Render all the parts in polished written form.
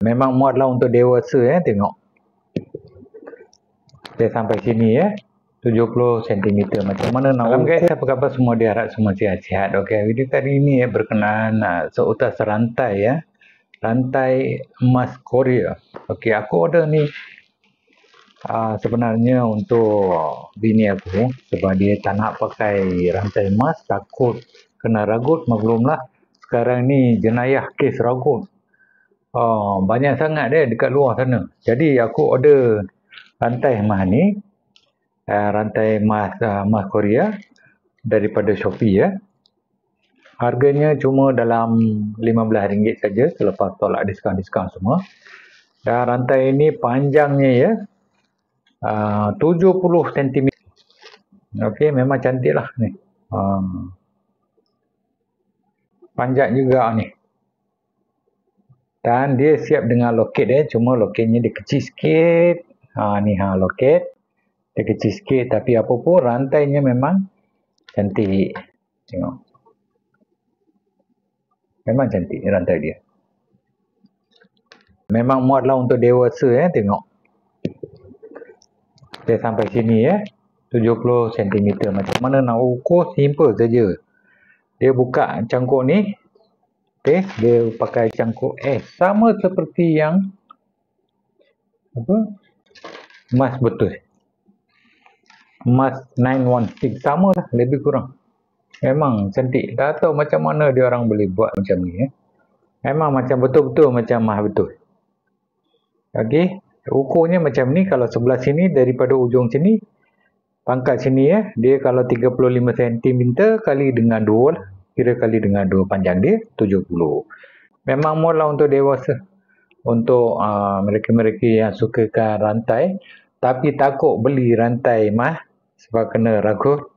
Memang muatlah untuk dewasa ya, tengok. Dia sampai sini ya. 70 cm. Macam mana nak ukur? Guys, apa khabar semua? Dia harap semua sihat-sihat. Okey, video kali ini ya berkenaan seutas rantai ya. Rantai emas Korea. Okey, aku order ni sebenarnya untuk bini aku sebab dia tak nak pakai rantai emas, takut kena ragut. Maklumlah sekarang ni jenayah kes ragut banyak sangat dia dekat luar sana. Jadi aku order rantai emas ni, rantai emas Korea daripada Shopee ya. Harganya cuma dalam RM15 saja selepas tolak diskaun semua. Dan rantai ini panjangnya ya 70 cm. Okey, memang cantik lah ni. Panjang juga ni. Dan dia siap dengan loket ya. Cuma loketnya dia kecil sikit. Ni loket. Dia kecil sikit tapi apa pun rantainya memang cantik. Tengok. Memang cantik rantai dia. Memang muatlah untuk dewasa ya, tengok. Dia sampai sini ya. 70 cm. Macam mana nak ukur? Simple saja. Dia buka cangkuk ni. Okey, dia pakai cangkuk sama seperti yang emas betul. Emas 916 sama lah, lebih kurang. Memang cantik. Tak tahu macam mana dia orang boleh buat macam ni ya. Memang macam betul-betul macam emas betul. Okey, ukurnya macam ni. Kalau sebelah sini daripada ujung sini, pangkat sini ya, dia kalau 35 cm kali dengan 2 lah. Kira kali dengan 2 panjang dia 70. Memang muatlah untuk dewasa. Untuk mereka-mereka yang sukakan rantai tapi takut beli rantai emas sebab kena ragut,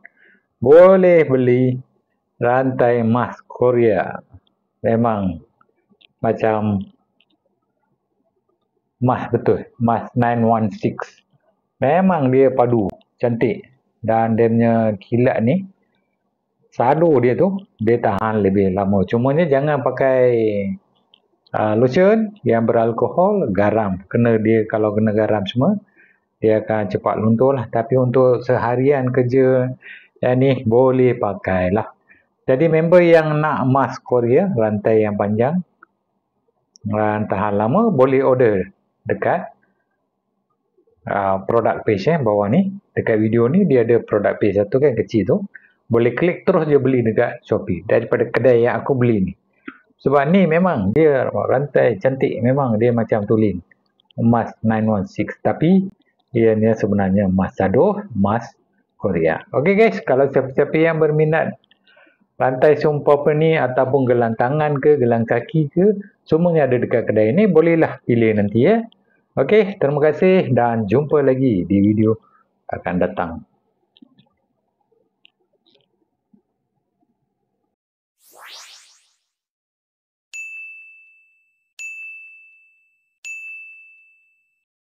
boleh beli rantai emas Korea. Memang macam emas betul, emas 916. Memang dia padu, cantik. Dan dia punya kilat ni, salur dia tu, dia tahan lebih lama. Cumanya jangan pakai lotion yang beralkohol, garam. Kalau kena garam semua, dia akan cepat luntur lah. Tapi untuk seharian kerja yang ni boleh pakai lah. Jadi member yang nak emas Korea, rantai yang panjang dan tahan lama, boleh order dekat product page bawah ni. Dekat video ni dia ada product page satu kan, kecil tu. Boleh klik terus dia beli dekat Shopee daripada kedai yang aku beli ni. Sebab ni memang dia rantai cantik. Memang dia macam tulen emas 916. Tapi dia ni sebenarnya emas sadoh, emas Korea. Okey guys, kalau siapa-siapa yang berminat rantai seumpama ni ataupun gelang tangan ke, gelang kaki ke, semuanya ada dekat kedai ni. Bolehlah pilih nanti ya. Okey, terima kasih dan jumpa lagi di video akan datang.